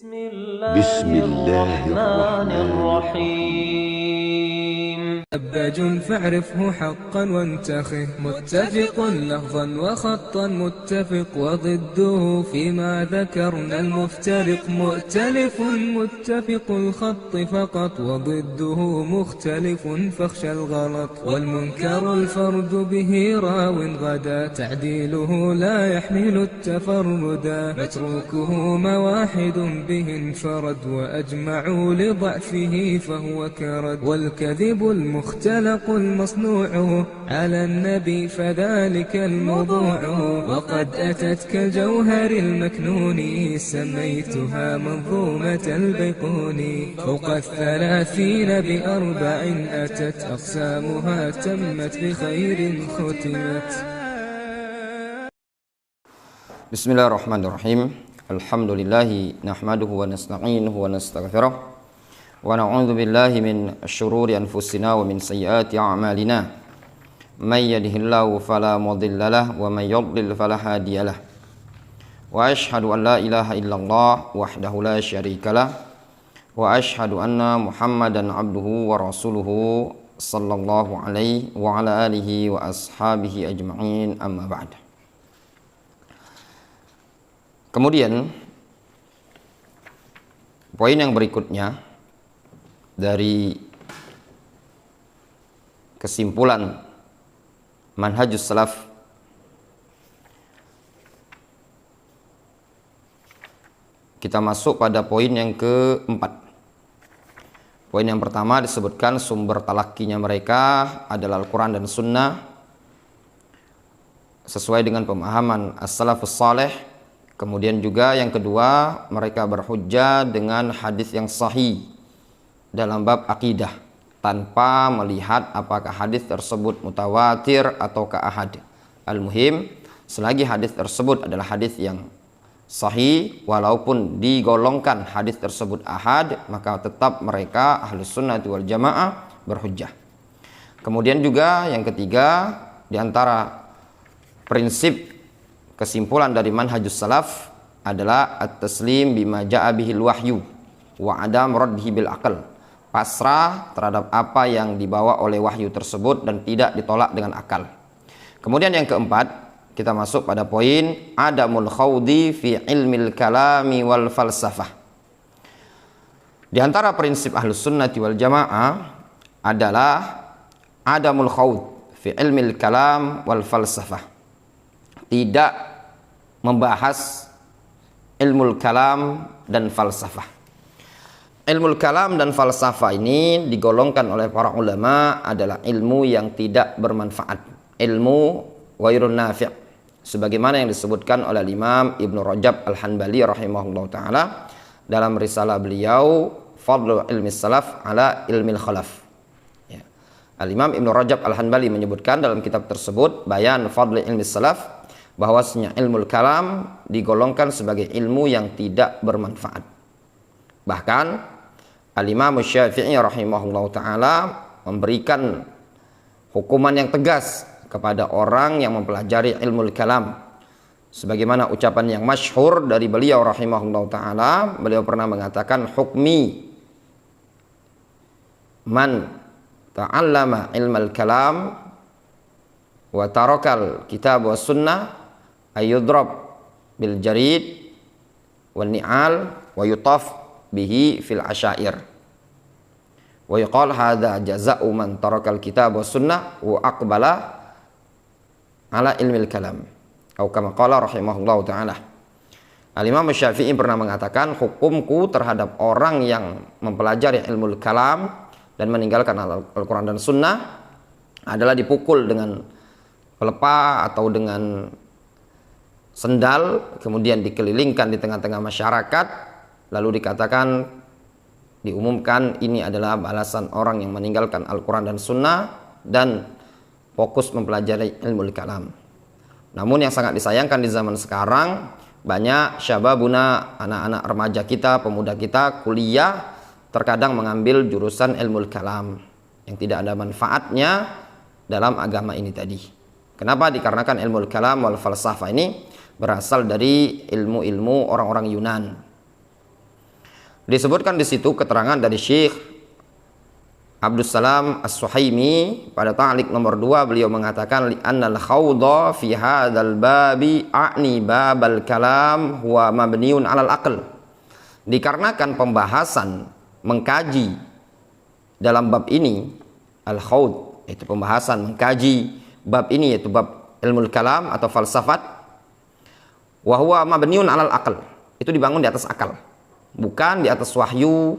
بسم الله الرحمن الرحيم. أباج فاعرفه حقا وانتخه، متفق لفظا وخطا متفق، وضده فيما ذكرنا المفترق، مؤتلف متفق الخط فقط، وضده مختلف فاخشى الغلط، والمنكر الفرد به راو غدا، تعديله لا يحمل التفردا، متروكه مواحد به انفرد، وأجمعوا لضعفه فهو كرد، والكذب المختلق المصنوع على النبي فذلك الموضوع، وقد أتت كالجوهر المكنون سميتها منظومة البيقوني، فوق 30 بأربع أتت أقسامها تمت بخير ختمت. بسم الله الرحمن الرحيم. الحمد لله نحمده ونستعينه ونستغفره ونعوذ بالله من شرور أنفسنا ومن سيئات أعمالنا، من يهده الله فلا مضل له ومن يضلل فلا هادي له، وأشهد أن لا إله إلا الله وحده لا شريك له، وأشهد أن محمدا عبده ورسوله صلى الله عليه وعلى آله وأصحابه أجمعين، أما بعد. Kemudian poin yang berikutnya dari kesimpulan manhajus salaf kita masuk pada poin yang keempat. Poin yang pertama disebutkan sumber talakkinya mereka adalah Al-Quran dan Sunnah sesuai dengan pemahaman as-salafus saleh. Kemudian juga yang kedua, mereka berhujjah dengan hadis yang sahih dalam bab akidah tanpa melihat apakah hadis tersebut mutawatir ataukah ahad. Al-muhim, selagi hadis tersebut adalah hadis yang sahih, walaupun digolongkan hadis tersebut ahad, maka tetap mereka ahlus sunnati wal jamaah berhujjah. Kemudian juga yang ketiga, di antara prinsip kesimpulan dari manhajus salaf adalah at-taslim bima ja'a bihil wahyu wa adam raddihi bil aql. Pasrah terhadap apa yang dibawa oleh wahyu tersebut dan tidak ditolak dengan akal. Kemudian yang keempat, kita masuk pada poin adamul khawdi fi ilmil kalami wal falsafah. Di antara prinsip ahlus sunnati wal jamaah adalah adamul khawd fi ilmil kalam wal falsafah. Tidak membahas ilmu kalam dan falsafah. Ilmu kalam dan falsafah ini digolongkan oleh para ulama adalah ilmu yang tidak bermanfaat, ilmu ghairun nafi', sebagaimana yang disebutkan oleh Imam Ibnu Rajab Al-Hanbali rahimahullah ta'ala dalam risalah beliau Fadlu ilmi salaf ala ilmi khalaf. Ya. Al-Imam Ibnu Rajab Al-Hanbali menyebutkan dalam kitab tersebut Bayan Fadlu ilmi salaf bahwasanya ilmu kalam digolongkan sebagai ilmu yang tidak bermanfaat. Bahkan Al-Imam Syafi'i rahimahullah ta'ala memberikan hukuman yang tegas kepada orang yang mempelajari ilmu kalam. Sebagaimana ucapan yang masyhur dari beliau rahimahullah ta'ala, beliau pernah mengatakan, hukmi man ta'allama ilmal kalam wa tarakal kitab wa sunnah ayudrab bil jarid wal ni'al wa yutaf bihi fil asyair wa yuqal hadza jazaa'u man tarakal kitab wa sunnah wa aqbala ala ilmil kalam atau kama qala rahimahullahu taala. Al-Imam Syafi'i pernah mengatakan, hukumku terhadap orang yang mempelajari ilmu kalam dan meninggalkan Al-Quran dan Sunnah adalah dipukul dengan pelepah atau dengan sendal, kemudian dikelilingkan di tengah-tengah masyarakat, lalu dikatakan, diumumkan ini adalah balasan orang yang meninggalkan Al-Quran dan Sunnah dan fokus mempelajari ilmu kalam. Namun yang sangat disayangkan di zaman sekarang, banyak syababuna, anak-anak remaja kita, pemuda kita, kuliah, terkadang mengambil jurusan ilmu kalam yang tidak ada manfaatnya dalam agama ini tadi. Kenapa? Dikarenakan ilmu kalam wal falsafah ini berasal dari ilmu-ilmu orang-orang Yunan. Disebutkan di situ keterangan dari Syekh Abdus Salam As-Suhaimi pada ta'liq nomor 2, beliau mengatakan li'annal khawdha fi hadzal babi a'ni babal kalam huwa mabniun 'alal aql. Dikarenakan pembahasan mengkaji dalam bab ini, al-khawd itu pembahasan mengkaji bab ini yaitu bab ilmu kalam atau falsafat, wa huwa mabniun 'alal aql, itu dibangun di atas akal, bukan di atas wahyu,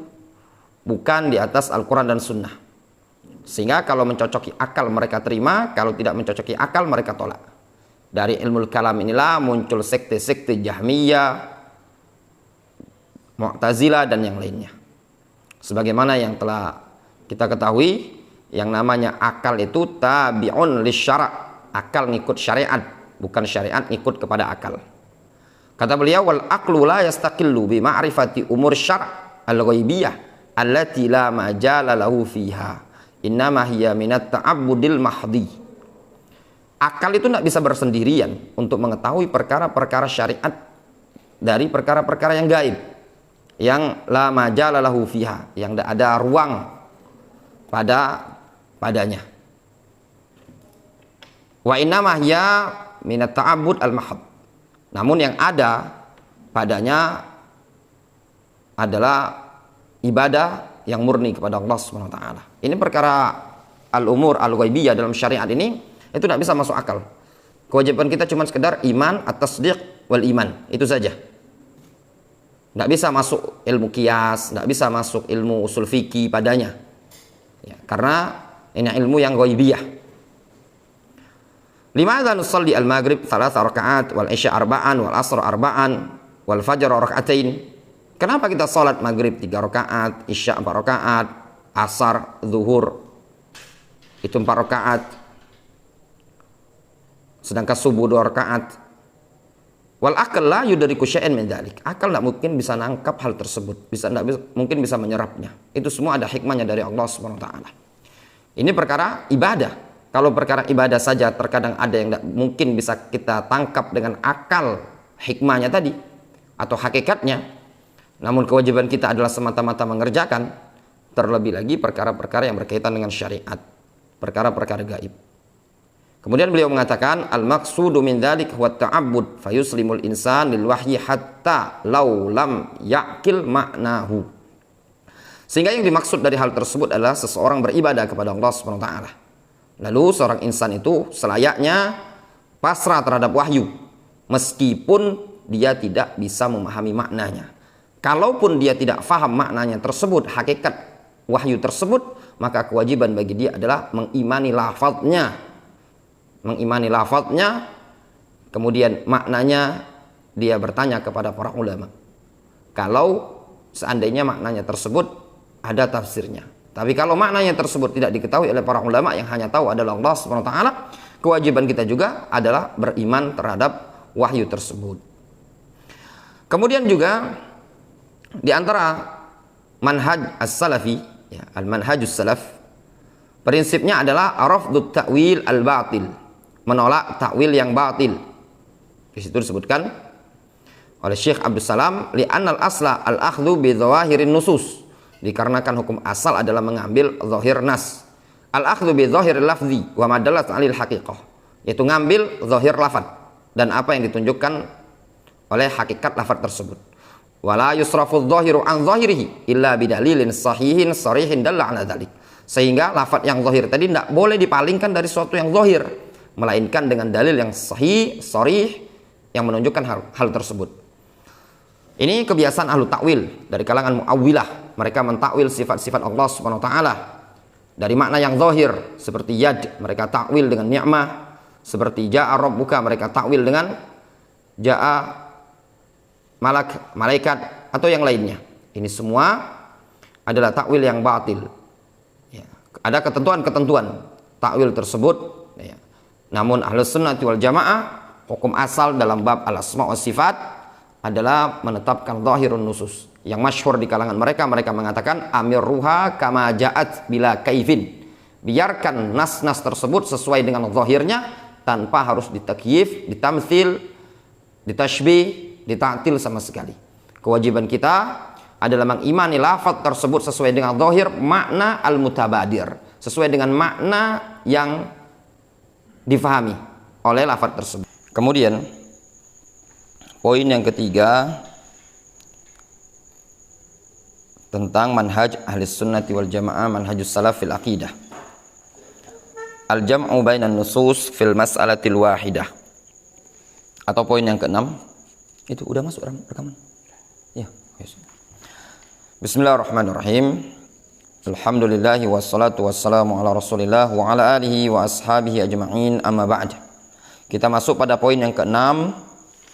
bukan di atas Al-Quran dan Sunnah. Sehingga kalau mencocoki akal mereka terima, kalau tidak mencocoki akal mereka tolak. Dari ilmu kalam inilah muncul sekte-sekte Jahmiyah, Mu'tazilah dan yang lainnya. Sebagaimana yang telah kita ketahui, yang namanya akal itu tabi'un lisyara', akal ngikut syariat, bukan syariat ngikut kepada akal. Kata beliau, wal aqlu la yastaqillu bi ma'rifati umur syara' al-ghaibiyah allati la majala lahu fiha innama hiya minat ta'abbudil mahdi. Akal itu tidak bisa bersendirian untuk mengetahui perkara-perkara syariat dari perkara-perkara yang gaib, yang la majala lahu fiha, yang tidak ada ruang padanya. Wa innama hiya minat ta'abbud al mahd, namun yang ada padanya adalah ibadah yang murni kepada Allah Subhanahu wa taala. Ini perkara al-umur al-ghaibiyah dalam syariat ini itu tidak bisa masuk akal. Kewajiban kita cuma sekedar iman, at-tasdiq wal iman, itu saja. Tidak bisa masuk ilmu qiyas, tidak bisa masuk ilmu usul fikih padanya. Ya, karena ini ilmu yang ghaibiyah. Limadza nusalli al-maghrib 3 rakaat wal isya 4 wal asr 4 wal fajr rakaatain? Kenapa kita sholat maghrib 3 rakaat, isya 4 rakaat, asar, zuhur itu 4 rakaat, sedangkan subuh 2 rakaat? Wal akal la yudriku syai'an min dzalik. Akal tidak mungkin bisa nangkap hal tersebut, mungkin bisa menyerapnya. Itu semua ada hikmahnya dari Allah Subhanahu wa taala. Ini perkara ibadah. Kalau perkara ibadah saja terkadang ada yang tidak mungkin bisa kita tangkap dengan akal hikmahnya tadi atau hakikatnya. Namun kewajiban kita adalah semata-mata mengerjakan, terlebih lagi perkara-perkara yang berkaitan dengan syariat, perkara-perkara gaib. Kemudian beliau mengatakan al-maqsudu min dzalik huwa ta'abbud fayuslimul insan lil wahyi hatta law lam ya'qil ma'nahu. Sehingga yang dimaksud dari hal tersebut adalah seseorang beribadah kepada Allah Subhanahu wa taala. Lalu seorang insan itu selayaknya pasrah terhadap wahyu meskipun dia tidak bisa memahami maknanya. Kalaupun dia tidak faham maknanya tersebut, hakikat wahyu tersebut, maka kewajiban bagi dia adalah mengimani lafadznya. Mengimani lafadznya, kemudian maknanya dia bertanya kepada para ulama. Kalau seandainya maknanya tersebut ada tafsirnya. Tapi kalau maknanya tersebut tidak diketahui oleh para ulama, yang hanya tahu adalah Allah Subhanahu wa taala, kewajiban kita juga adalah beriman terhadap wahyu tersebut. Kemudian juga di antara manhaj as-salafi, ya, al-manhajus salaf, prinsipnya adalah rafdut ta'wil al-batil, menolak takwil yang batil. Di situ disebutkan oleh Syekh Abdus Salam, li'annal asla al-akhdhu bi dhawahirin nusus, dikarenakan hukum asal adalah mengambil zahir nas. Al-akhdhu bi dhahiril lafzi wa ma dallat 'alil haqiqah, yaitu ngambil zahir lafaz dan apa yang ditunjukkan oleh hakikat lafaz tersebut. Wala yusrafu adh-dhahiru an dhahirihi illa bidalilin sahihin sharihin dalla 'ala dzalik. Sehingga lafaz yang zahir tadi tidak boleh dipalingkan dari sesuatu yang zahir, melainkan dengan dalil yang sahih, sharih yang menunjukkan hal tersebut. Ini kebiasaan ahlu takwil dari kalangan mu'awwilah. Mereka mentakwil sifat-sifat Allah Subhanahu wa taala dari makna yang zahir, seperti yad mereka takwil dengan ni'mah, seperti ja'a rabbuka mereka takwil dengan ja'a malaikat atau yang lainnya. Ini semua adalah takwil yang batil. Ya, ada ketentuan-ketentuan takwil tersebut. Ya. Namun ahlus sunnati wal jamaah, hukum asal dalam bab al-asma wa sifat adalah menetapkan zahirun nusus. Yang masyhur di kalangan mereka mengatakan amir ruha kama ja'at bila kaifin. Biarkan nas-nas tersebut sesuai dengan zahirnya tanpa harus ditakyif, ditamtsil, ditashbih, dita'til sama sekali. Kewajiban kita adalah mengimani lafaz tersebut sesuai dengan zahir makna al-mutabadir, sesuai dengan makna yang difahami oleh lafaz tersebut. Kemudian poin yang ketiga tentang manhaj ahli sunnati wal jamaah, manhajus salaf fil aqidah. Al-jam'u bainan nusus fil mas'alatil wahidah. Atau poin yang keenam. Itu udah masuk rekaman. Ya, yes. Bismillahirrahmanirrahim. Alhamdulillahi wassalatu wassalamu ala Rasulillah wa ala alihi wa ashabihi ajma'in, amma ba'd. Kita masuk pada poin yang keenam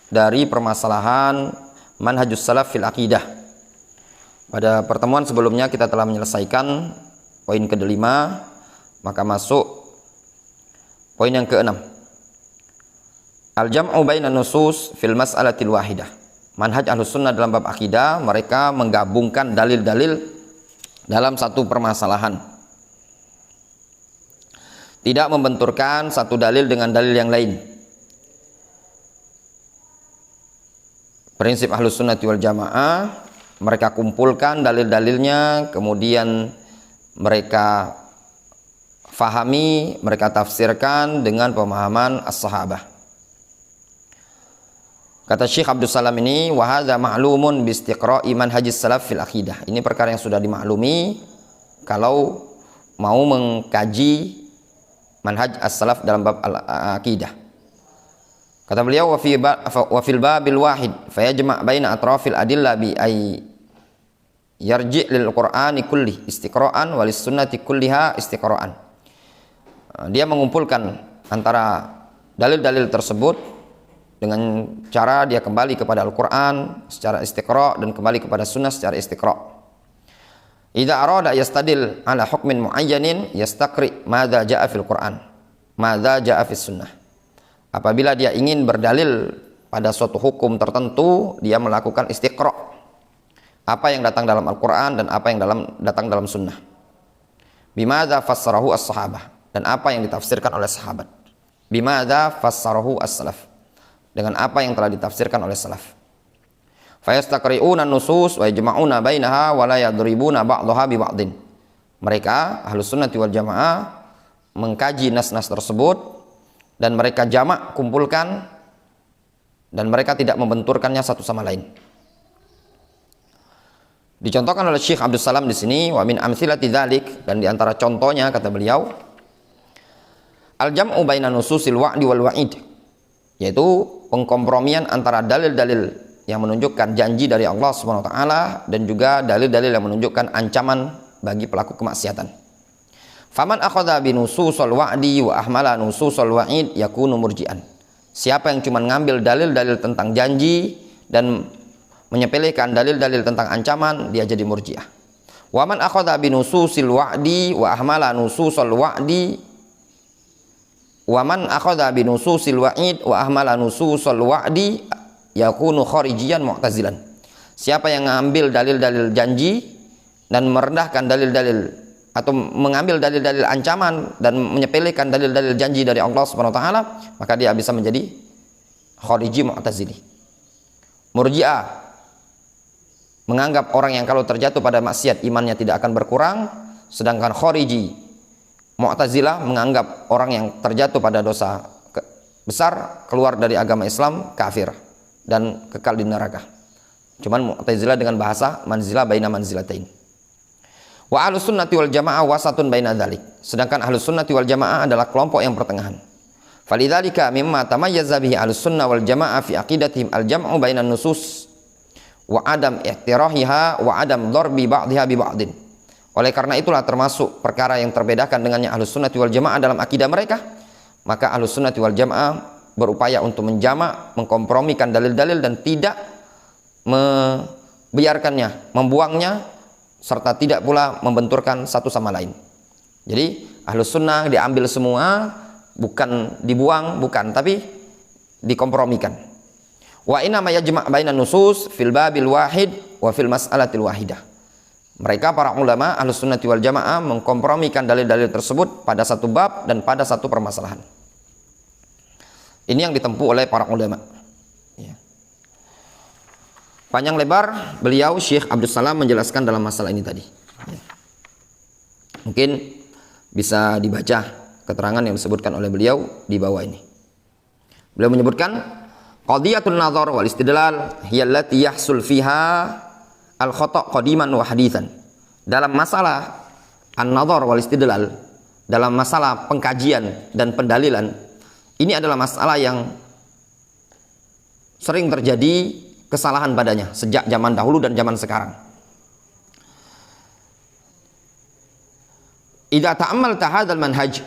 dari permasalahan manhajus salaf fil aqidah. Pada pertemuan sebelumnya kita telah menyelesaikan poin kelima, maka masuk poin yang keenam. Al-jam'u bainan nusus fil mas'alatil wahidah. Manhaj Ahlus Sunnah dalam bab akidah, mereka menggabungkan dalil-dalil dalam satu permasalahan. Tidak membenturkan satu dalil dengan dalil yang lain. Prinsip Ahlus Sunnah wal Jamaah, mereka kumpulkan dalil-dalilnya, kemudian mereka fahami, mereka tafsirkan dengan pemahaman as-sahabah. Kata Syekh Abdul Salam ini, wa hadza ma'lumun bi istiqra'i manhajis salaf fil aqidah. Ini perkara yang sudah dimaklumi kalau mau mengkaji manhaj as-salaf dalam bab al-aqidah. Kata beliau, wa fil babil wahid fa yajma' baina atrafil adillah bi ay yarji' lil qur'ani kulli istiqra'an wa lis sunnati kulliha istiqra'an. Dia mengumpulkan antara dalil-dalil tersebut dengan cara dia kembali kepada Al-Qur'an secara istiqra' dan kembali kepada sunnah secara istiqra'. Idza arada yastadil ala hukmin muayyanin yastaqri madza jaa'a fil Qur'an, madza jaa'a fis sunnah. Apabila dia ingin berdalil pada suatu hukum tertentu, dia melakukan istiqra'. Apa yang datang dalam Al-Quran dan apa yang datang dalam sunnah. Bimadza fassarahu as-sahabah, dan apa yang ditafsirkan oleh sahabat. Bimadza fassarahu as-salaf, dengan apa yang telah ditafsirkan oleh salaf. Fayastaqri'una an-nusus wa yajma'una bainaha wa la yadribuna ba'daha bi ba'din. Mereka Ahlus Sunnah wal Jamaah mengkaji nas-nas tersebut dan mereka jamak, kumpulkan, dan mereka tidak membenturkannya satu sama lain. Dicontohkan oleh Syekh Abdul Salam di sini, wa min amthilati dzalik, dan di antara contohnya kata beliau, al-jam'u bainan nususil wa'di wal wa'id, yaitu pengkompromian antara dalil-dalil yang menunjukkan janji dari Allah Subhanahu wa taala dan juga dalil-dalil yang menunjukkan ancaman bagi pelaku kemaksiatan. Faman akhadha bi nususil wa'di wa ahmala nususil wa'id yakunu murji'an. Siapa yang cuma ngambil dalil-dalil tentang janji dan menyepelekan dalil-dalil tentang ancaman, dia jadi murji'ah. Wa man akhadha bi nususil wa'di wa ahmala nususil wa'di wa man akhadha bi nususil wa'id wa ahmala nususil wa'di yakunu kharijiyan mu'tazilan. Siapa yang mengambil dalil-dalil janji dan merendahkan dalil-dalil atau mengambil dalil-dalil ancaman dan menyepelekan dalil-dalil janji dari Allah Subhanahu wa taala, maka dia bisa menjadi khariji mu'tazili. Murji'ah menganggap orang yang kalau terjatuh pada maksiat imannya tidak akan berkurang, sedangkan khariji mu'tazilah menganggap orang yang terjatuh pada dosa besar keluar dari agama Islam kafir dan kekal di neraka. Cuman mu'tazilah dengan bahasa manzilah baina manzilatain. Wa ahlus sunnati wal jamaah wasatun baina dzalik. Sedangkan ahlus sunnati wal jamaah adalah kelompok yang pertengahan. Falidzalika mimma tamayyaza bihi ahlus sunnah wal jamaah fi aqidatihim al-jam'u bainan nusus wa adam ihtirahiha wa adam dharbi ba'dihha bi ba'din. Oleh karena itulah termasuk perkara yang terbedakan dengannya ahlus sunnati wal jamaah dalam akidah mereka, maka ahlus sunnati wal jamaah berupaya untuk menjamak, mengkompromikan dalil-dalil dan tidak membiarkannya, membuangnya, serta tidak pula membenturkan satu sama lain. Jadi Ahlus Sunnah diambil semua, bukan dibuang, bukan, tapi dikompromikan. Wa inna ma yajma' bainan nusus fil babil wahid wa fil mas'alatil wahidah. Mereka para ulama Ahlus Sunnah wal Jamaah mengkompromikan dalil-dalil tersebut pada satu bab dan pada satu permasalahan. Ini yang ditempuh oleh para ulama. Ya. Panjang lebar beliau Syekh Abdus Salam menjelaskan dalam masalah ini tadi. Mungkin bisa dibaca keterangan yang disebutkan oleh beliau di bawah ini. Beliau menyebutkan qadiyatun nazar wal istidlal hiya allati yahsul fiha al khata' qadiman wa haditsan. Dalam masalah an-nazar wal istidlal, dalam masalah pengkajian dan pendalilan, ini adalah masalah yang sering terjadi kesalahan padanya sejak zaman dahulu dan zaman sekarang. Idza ta'ammalta hadzal manhaj,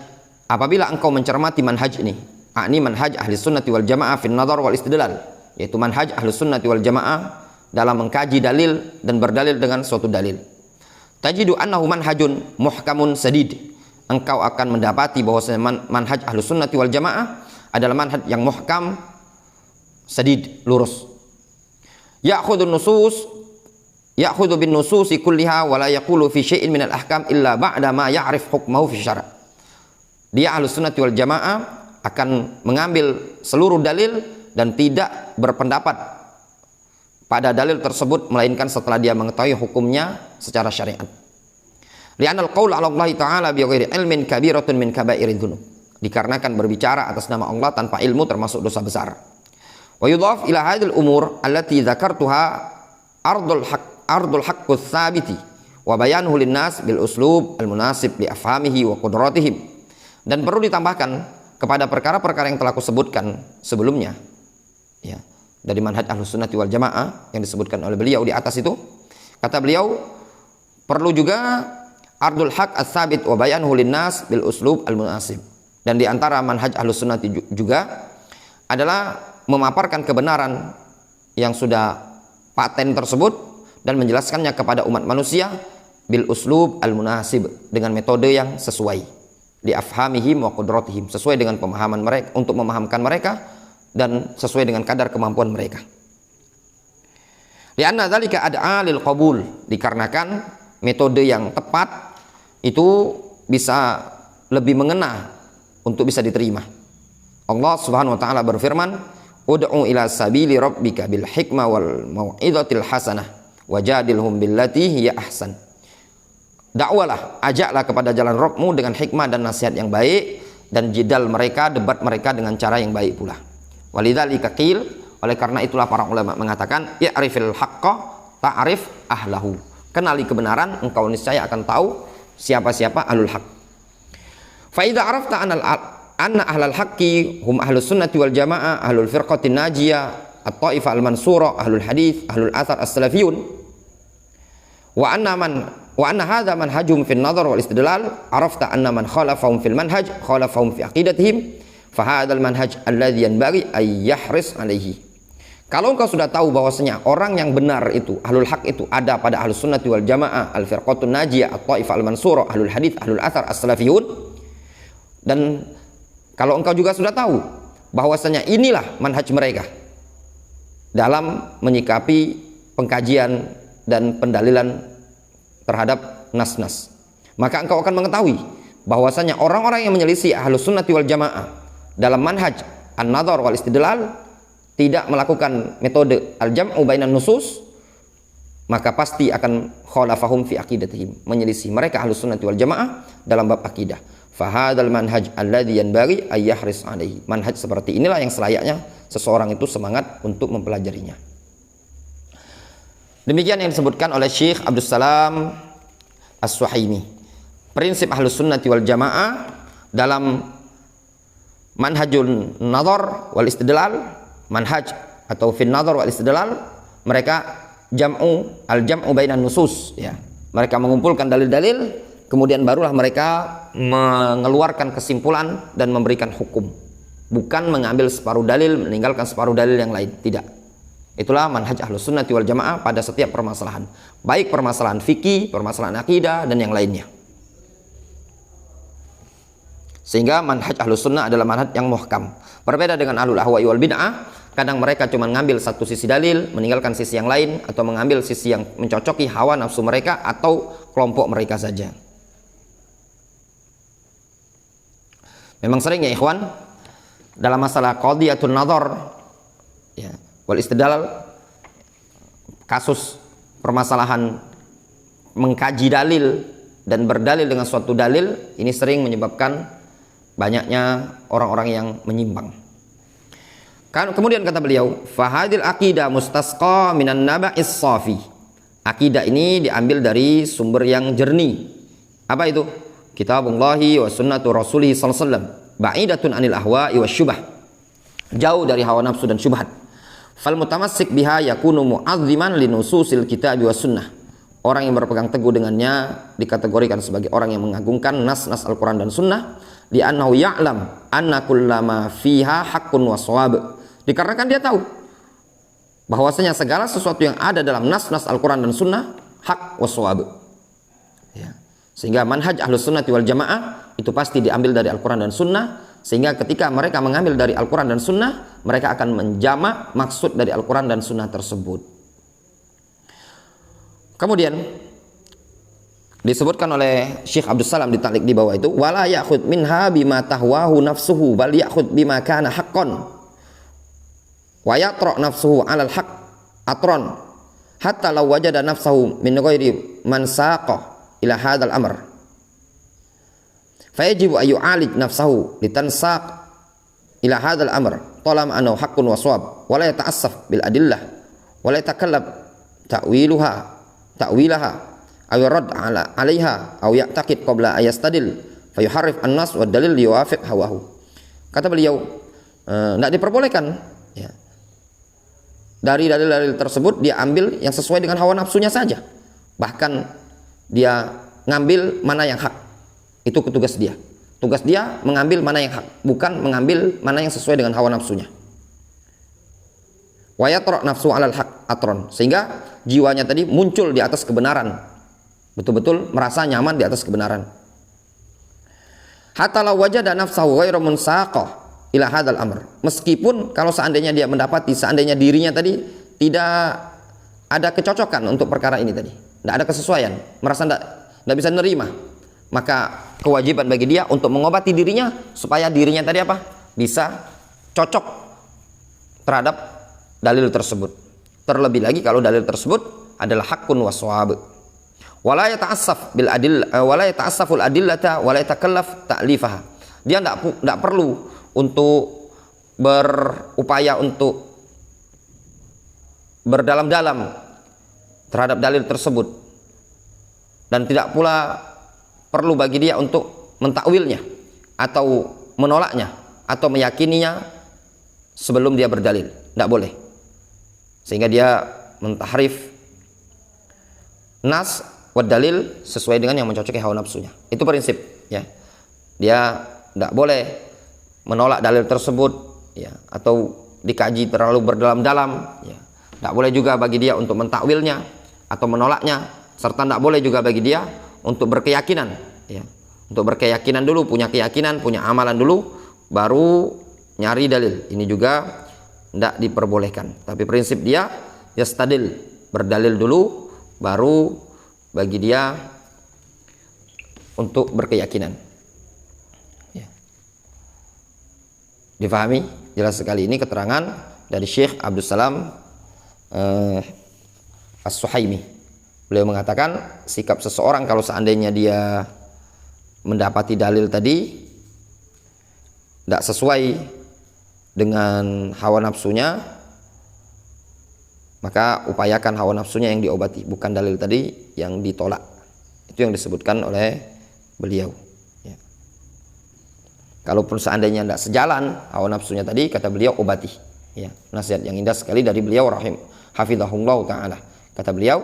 apabila engkau mencermati manhaj ini, manhaj ahli sunnati wal jamaah fil nadhar wal istidlal, yaitu manhaj ahli sunnati wal jamaah dalam mengkaji dalil dan berdalil dengan suatu dalil. Tajidu annahu manhajun muhkamun sadid, engkau akan mendapati bahwasanya manhaj ahli sunnati wal jamaah adalah manhaj yang muhkam, sadid, lurus. Ya'khudhu bin nususi kulliha wa la yaqulu fi syai'in min al-ahkam illa ba'da ma ya'rif hukmahu fi syara'. Dia ahli sunnati wal jamaah akan mengambil seluruh dalil dan tidak berpendapat pada dalil tersebut melainkan setelah dia mengetahui hukumnya secara syariat. Li'anal qaul 'ala Allah ta'ala bi ghairi ilmin kabiratun min kaba'iri dzunub. Dikarenakan berbicara atas nama Allah tanpa ilmu termasuk dosa besar. Wa yudhaf ila hadhil umur allati dzakartuha ardul haqqus tsabiti wa bayanuhu linnas bil uslub al munasib li afhamihi wa qudratihim. Dan perlu ditambahkan kepada perkara-perkara yang telah kusebutkan sebelumnya, ya, dari manhaj Ahlus Sunnati wal Jamaah yang disebutkan oleh beliau di atas itu. Kata beliau, perlu juga ardul haq ats-tsabit wa bayanuhu linnas bil uslub al munasib. Dan di antara manhaj Ahlus Sunnati juga adalah memaparkan kebenaran yang sudah paten tersebut dan menjelaskannya kepada umat manusia bil uslub al munasib, dengan metode yang sesuai, li afhamihim wa qudratihim, sesuai dengan pemahaman mereka, untuk memahamkan mereka dan sesuai dengan kadar kemampuan mereka. Lianna dzalika ad'a lil qabul, dikarenakan metode yang tepat itu bisa lebih mengena untuk bisa diterima. Allah Subhanahu wa taala berfirman, ud'u ila sabili rabbika bil hikmah wal mau'izatil hasanah wajadilhum billati hiya ahsan. Dakwalah, ajaklah kepada jalan Rabbmu dengan hikmah dan nasihat yang baik, dan jidal mereka, debat mereka dengan cara yang baik pula. Walidzalika qil, oleh karena itulah para ulama mengatakan, ya'rifil haqqa ta'rif ahlahu. Kenali kebenaran, engkau niscaya akan tahu siapa-siapa ahlul haq. Fa idza arafta anna ahlal haqqi hum ahlus sunnati wal jamaah ahlul firqatin najiyah at-taifah al-mansura ahlul hadith ahlul athar as-salafiyun wa anna hadha manhajum fil nadhar wal istidlal, arafta anna man khalafahum fil manhaj khalafahum fi aqidatihim fa hadzal manhaj alladhi yanbaghi ay yahris alaihi. Kalau engkau sudah tahu bahwasanya orang yang benar itu, ahlul haq itu ada pada ahlus sunnati wal jamaah, al firqatun najiyah at-taifah al-mansura ahlul hadith ahlul athar as-salafiyun, dan kalau engkau juga sudah tahu bahwasanya inilah manhaj mereka dalam menyikapi pengkajian dan pendalilan terhadap nas-nas, maka engkau akan mengetahui bahwasanya orang-orang yang menyelisih ahlus sunnati wal jamaah dalam manhaj an-nadhar wal istidlal, tidak melakukan metode al-jam'u bainan nusus, maka pasti akan khalafahum fi aqidatihim, menyelisih mereka ahlus sunnati wal jamaah dalam bab akidah. Fahadal manhaj alladhi yanbaghi ay yahris alaihi. Manhaj seperti inilah yang selayaknya seseorang itu semangat untuk mempelajarinya. Demikian yang disebutkan oleh Syekh Abdus Salam As-Suhaimi. Prinsip Ahlus Sunnati wal Jamaah dalam manhajun nadhar wal istidlal, manhaj atau fin nadhar wal istidlal, mereka al-jam'u bainan nusus, ya. Mereka mengumpulkan dalil-dalil, kemudian barulah mereka mengeluarkan kesimpulan dan memberikan hukum. Bukan mengambil separuh dalil, meninggalkan separuh dalil yang lain. Tidak. Itulah manhaj Ahlus Sunnati wal Jamaah pada setiap permasalahan. Baik permasalahan fikih, permasalahan akidah, dan yang lainnya. Sehingga manhaj Ahlus Sunnah adalah manhaj yang muhkam. Berbeda dengan Ahlul Ahwa'i wal Bid'ah, kadang mereka cuma ngambil satu sisi dalil, meninggalkan sisi yang lain, atau mengambil sisi yang mencocoki hawa nafsu mereka atau kelompok mereka saja. Memang sering ya ikhwan, dalam masalah qadiyatun nadhar, ya, wal istidlal, kasus permasalahan mengkaji dalil dan berdalil dengan suatu dalil, ini sering menyebabkan banyaknya orang-orang yang menyimpang. Kemudian kata beliau, fahadil aqidah mustasqa minan naba'is safi. Akidah ini diambil dari sumber yang jernih. Apa itu? Kitabullahi wa sunnatu rasulih sallallahu alaihi wasallam, ba'idatun anil ahwa'i wasyubah. Jauh dari hawa nafsu dan syubhat. Fal mutamassik biha yakunu mu'azziman linususil kitabi was sunnah. Orang yang berpegang teguh dengannya dikategorikan sebagai orang yang mengagungkan nas-nas Al-Quran dan Sunnah, li'annahu ya'lam anna kullama fiha haqqun wa shawab. Dikarenakan dia tahu bahwasanya segala sesuatu yang ada dalam nas-nas Al-Quran dan Sunnah hak wa shawab. Ya. Sehingga manhaj Ahlus Sunnati wal Jamaah itu pasti diambil dari Al-Quran dan Sunnah. Sehingga ketika mereka mengambil dari Al-Quran dan Sunnah, mereka akan menjamak maksud dari Al-Quran dan Sunnah tersebut. Kemudian disebutkan oleh Syekh Abdus Salam di ta'liq di bawah itu, wala ya'khud minha bima tahwahu nafsuhu bal ya'khud bima kana haqqan wa yatra nafsuhu 'alal haqq atron hatta law wajada nafsahu min ghairi man saqa ila hadzal amr fayajibu ayu alij nafsahu litansaq ila hadzal amr talama annahu haqqun wa shawab wa la yata'assaf bil adillah wa la yatakallab ta'wilaha aw yurad ala alaiha aw ya'taqid qabla ayastadil fayuharrif an-nas wa dalil yuwafiq hawahu. Kata beliau, tidak diperbolehkan ya, dari dalil-dalil tersebut dia ambil yang sesuai dengan hawa nafsunya saja, bahkan dia ngambil mana yang hak. Itu tugas dia. Tugas dia mengambil mana yang hak, bukan mengambil mana yang sesuai dengan hawa nafsunya. Wa yatra nafsu 'alal haq atron, sehingga jiwanya tadi muncul di atas kebenaran. Betul-betul merasa nyaman di atas kebenaran. Hatta law wajada nafsahu ghairu munsaqah ila hadzal amr. Meskipun kalau seandainya dia mendapati, seandainya dirinya tadi tidak ada kecocokan untuk perkara ini tadi, tidak ada kesesuaian, merasa tidak bisa menerima, maka kewajiban bagi dia untuk mengobati dirinya supaya dirinya tadi apa? Bisa cocok terhadap dalil tersebut. Terlebih lagi kalau dalil tersebut adalah haqqun wa shawab. Wala yata'assaf bil adil wala yata'assaful adillata wala yatakallaf ta'lifaha. Dia tidak perlu untuk berupaya untuk berdalam-dalam terhadap dalil tersebut, dan tidak pula perlu bagi dia untuk mentakwilnya atau menolaknya atau meyakininya sebelum dia berdalil. Tidak boleh, sehingga dia mentahrif nas wa dalil sesuai dengan yang mencocoki hawa nafsunya. Itu prinsip ya. Dia tidak boleh menolak dalil tersebut ya, atau dikaji terlalu berdalam-dalam ya. Tidak boleh juga bagi dia untuk mentakwilnya atau menolaknya, serta tidak boleh juga bagi dia untuk berkeyakinan ya. Untuk berkeyakinan dulu, punya keyakinan, punya amalan dulu, baru nyari dalil. Ini juga tidak diperbolehkan. Tapi prinsip dia yastadil, berdalil dulu, baru bagi dia untuk berkeyakinan ya. Difahami jelas sekali ini keterangan dari Syekh Abdus Salam As-Suhaimi. Beliau mengatakan sikap seseorang kalau seandainya dia mendapati dalil tadi tidak sesuai dengan hawa nafsunya, maka upayakan hawa nafsunya yang diobati, bukan dalil tadi yang ditolak. Itu yang disebutkan oleh beliau ya. Kalaupun seandainya tidak sejalan hawa nafsunya tadi, kata beliau obati ya. Nasihat yang indah sekali dari beliau hafizahullah ta'ala. Kata beliau,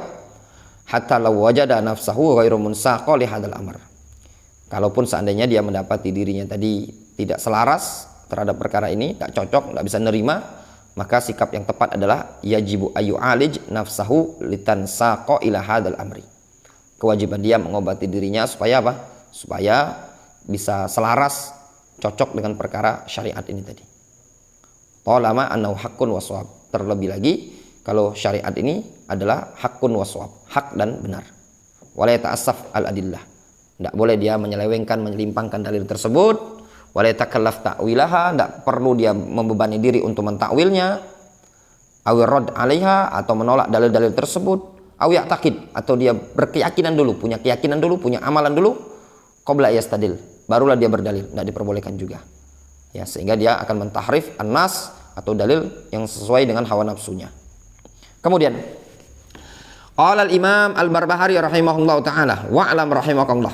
hatta law wajada nafsahu ghairu munsaqah li hadzal amr. Kalaupun seandainya dia mendapati dirinya tadi tidak selaras terhadap perkara ini, tak cocok, tidak bisa nerima, maka sikap yang tepat adalah yajibu ayu alij nafsahu litansaqa ila hadzal amri. Kewajiban dia mengobati dirinya supaya apa? Supaya bisa selaras, cocok dengan perkara syariat ini tadi. Talama annahu haqqun wa shawab. Terlebih lagi kalau syariat ini adalah haqqun wa shawab, hak dan benar. Wala yata'assaf al adillah. Tidak boleh dia menyelewengkan, menyelimpangkan dalil tersebut. Wala yatakallaf ta'wilaha, tidak perlu dia membebani diri untuk mentakwilnya. awir rad 'alaiha, atau menolak dalil-dalil tersebut, aw ya'taqid, atau dia berkeyakinan dulu, punya keyakinan dulu, punya amalan dulu, qabla yastadil, barulah dia berdalil, tidak diperbolehkan juga. Ya, sehingga dia akan mentahrif an-nas atau dalil yang sesuai dengan hawa nafsunya. Kemudian qala al-Imam Al-Barbahari rahimahullahu taala wa alam rahimakallah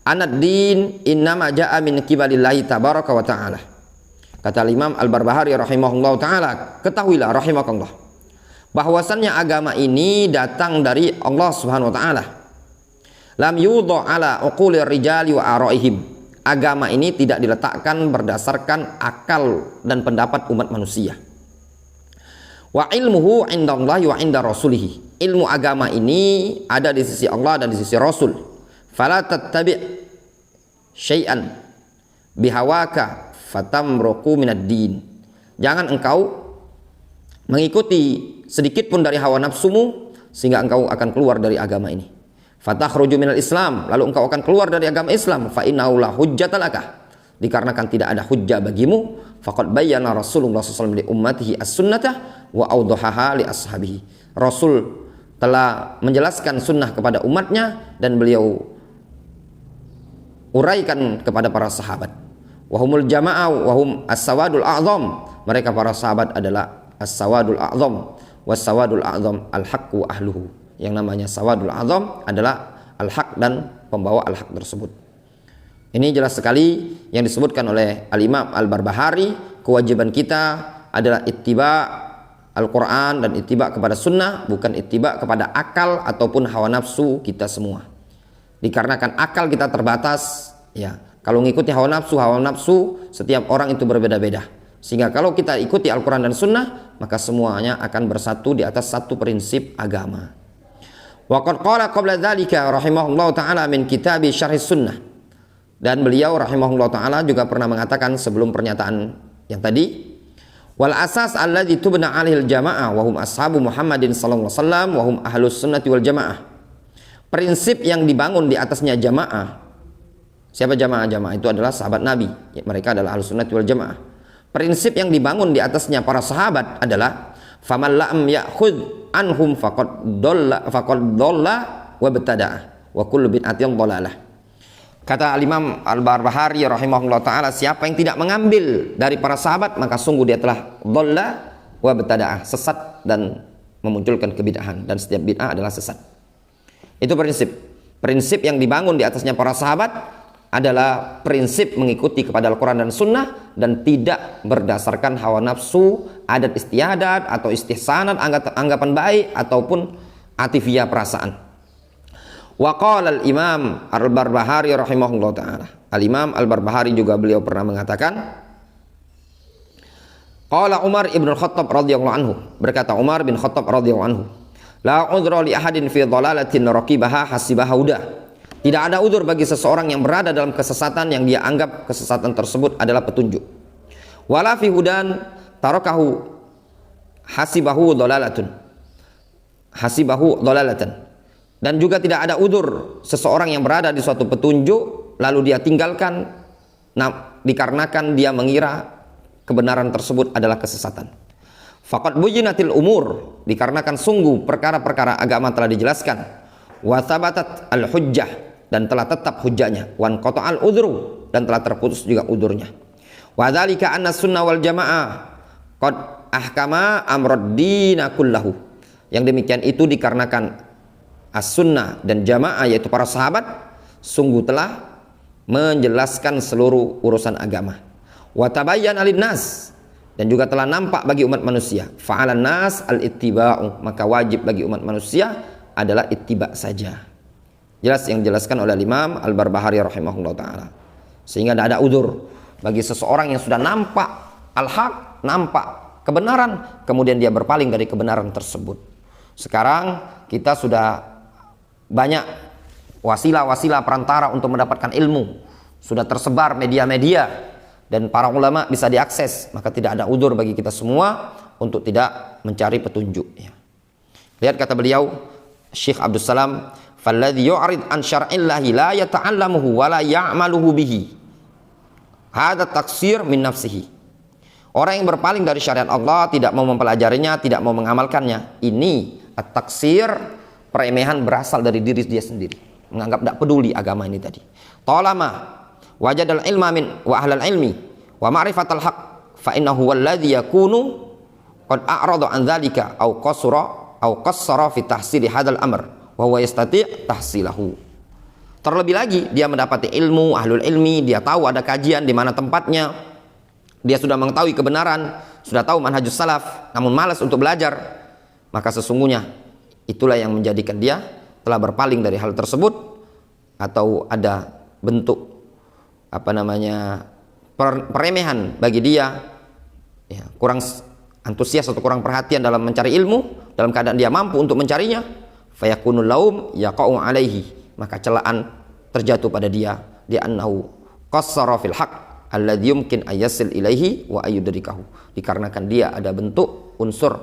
anna ad-din innama jaa min qibalillahi tabaraka wa taala. Kata Imam Al-Barbahari rahimahullahu taala, ketahuilah rahimakallah bahwasannya agama ini datang dari Allah Subhanahu wa taala. Lam yudha ala uqulir rijali wa araihim. Agama ini tidak diletakkan berdasarkan akal dan pendapat umat manusia. Wa ilmuhu indallahi wa inda rasulih. Ilmu agama ini ada di sisi Allah dan di sisi Rasul. Fala tattabi' syai'an bihawaka fatamruqu minad din. Jangan engkau mengikuti sedikit pun dari hawa nafsumu sehingga engkau akan keluar dari agama ini. Fatakhruju minal Islam, lalu engkau akan keluar dari agama Islam. Fa innahu la hujjata laka, dikarenakan tidak ada hujjah bagimu. Faqad bayyana Rasulullah SAW li ummatihi as-sunnata wa awdahaha li ashabihi. Rasul telah menjelaskan sunnah kepada umatnya dan beliau uraikan kepada para sahabat. Wahumul jama'ah wahum as-sawadul a'zam. Mereka para sahabat adalah as-sawadul a'zam. Was-sawadul a'zam al-haqqu ahluhu. Yang namanya sawadul a'zam adalah al-haq dan pembawa al-haq tersebut. Ini jelas sekali yang disebutkan oleh Al-Imam Al-Barbahari. Kewajiban kita adalah ittiba Al-Quran dan ittiba kepada sunnah, bukan ittiba kepada akal ataupun hawa nafsu kita semua. Dikarenakan akal kita terbatas, ya. Kalau mengikuti hawa nafsu setiap orang itu berbeda-beda. Sehingga kalau kita ikuti Al-Quran dan sunnah, maka semuanya akan bersatu di atas satu prinsip agama. Wa qad qala qabla dzalika rahimahullahu taala min kitabi Syarh Sunnah. Dan beliau rahimahullahu taala juga pernah mengatakan sebelum pernyataan yang tadi, wal asas alladzi tubna 'alaihil jamaah wa hum ashabu Muhammadin sallallahu alaihi wasallam wa hum ahlus sunnati wal jamaah. Prinsip yang dibangun di atasnya jamaah. Siapa jamaah? Jamaah itu adalah sahabat Nabi. Mereka adalah ahlus sunnati wal jamaah. Prinsip yang dibangun di atasnya para sahabat adalah faman lam ya'khudh anhum faqad dhalla wa btada'a wa kullu bid'atin dhalalah. Kata Al-Imam Al-Barbahari rahimahullah taala, siapa yang tidak mengambil dari para sahabat maka sungguh dia telah dhalla wa btada'a, sesat dan memunculkan kebid'ahan, dan setiap bid'ah adalah sesat. Itu prinsip yang dibangun di atasnya para sahabat adalah prinsip mengikuti kepada Al-Quran dan Sunnah dan tidak berdasarkan hawa nafsu, adat istiadat atau istihsanat, anggapan baik ataupun atifiyah perasaan. Wa qala al-Imam Al-Barbahari rahimahullah ta'ala. Al-Imam Al-Barbahari juga beliau pernah mengatakan, qala Umar ibn Khattab radhiyallahu anhu, berkata Umar bin Khattab radhiyallahu anhu, la udhra li ahadin fi dhalalatin raqibaha hasibaha huda. Tidak ada udzur bagi seseorang yang berada dalam kesesatan yang dia anggap kesesatan tersebut adalah petunjuk. Wala fi hudan tarakahu hasibahu dhalalatun. Hasibahu dhalalatan. Dan juga tidak ada udzur seseorang yang berada di suatu petunjuk lalu dia tinggalkan dikarenakan dia mengira kebenaran tersebut adalah kesesatan. Faqad bujinatil umur, dikarenakan sungguh perkara-perkara agama telah dijelaskan. Wa thabatat al-hujjah, dan telah tetap hujjahnya. Wan qata'al udhru, dan telah terputus juga udhurnya. Wa dzalika anna sunnah wal jamaah qad ahkama amrad dina kullahu. Yang demikian itu dikarenakan as-sunnah dan jamaah yaitu para sahabat sungguh telah menjelaskan seluruh urusan agama. Wa tabayyana lin-nas, dan juga telah nampak bagi umat manusia. Fa'alan nas al-ittiba'u, maka wajib bagi umat manusia adalah ittiba saja. Jelas yang dijelaskan oleh Imam Al-Barbahari rahimahullah ta'ala. Sehingga tidak ada udzur bagi seseorang yang sudah nampak al-haq, nampak kebenaran, kemudian dia berpaling dari kebenaran tersebut. Sekarang kita sudah banyak wasilah-wasilah perantara untuk mendapatkan ilmu. Sudah tersebar media-media dan para ulama bisa diakses, maka tidak ada udzur bagi kita semua untuk tidak mencari petunjuk. Lihat kata beliau Syekh Abdus Salam, falladhi yu'rid an syar'illahi la yata'allamuhu wa la ya'maluhu bihi hadza taksir min nafsihi Orang yang berpaling dari syariat Allah, tidak mau mempelajarinya, tidak mau mengamalkannya, ini at-taksir, peremehan berasal dari diri dia sendiri, menganggap tidak peduli agama ini tadi. Talama wajadal ilma min wa ahlal ilmi wa ma'rifatal haq fa innahu walladhi yakunu qad a'rada an dzalika aw qassara fi tahsili hadzal amr wa huwa yastati' tahsilahu. Terlebih lagi dia mendapati ilmu, ahlul ilmi, dia tahu ada kajian di mana tempatnya, dia sudah mengetahui kebenaran, sudah tahu manhajus salaf, namun malas untuk belajar, maka sesungguhnya itulah yang menjadikan dia telah berpaling dari hal tersebut, atau ada bentuk peremehan bagi dia, ya, kurang antusias atau kurang perhatian dalam mencari ilmu, dalam keadaan dia mampu untuk mencarinya, fayakunul laum yaqa'u alaihi, maka celaan terjatuh pada dia annahu qassara fil haqq alladzi yumkin ayasil ilaihi wa ayudrikahu, dikarenakan dia ada bentuk unsur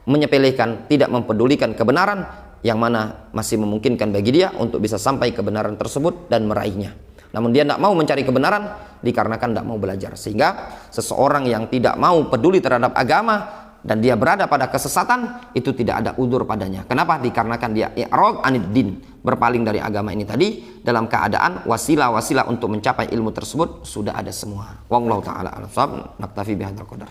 menyepelekan, tidak mempedulikan kebenaran yang mana masih memungkinkan bagi dia untuk bisa sampai kebenaran tersebut dan meraihnya. Namun dia tidak mau mencari kebenaran dikarenakan tidak mau belajar. Sehingga seseorang yang tidak mau peduli terhadap agama dan dia berada pada kesesatan, itu tidak ada udzur padanya. Kenapa? Dikarenakan dia i'rad anid din, berpaling dari agama ini tadi, dalam keadaan wasilah-wasilah untuk mencapai ilmu tersebut sudah ada semua. Wallahu taala a'lam. Naktafi bihadzal qadar.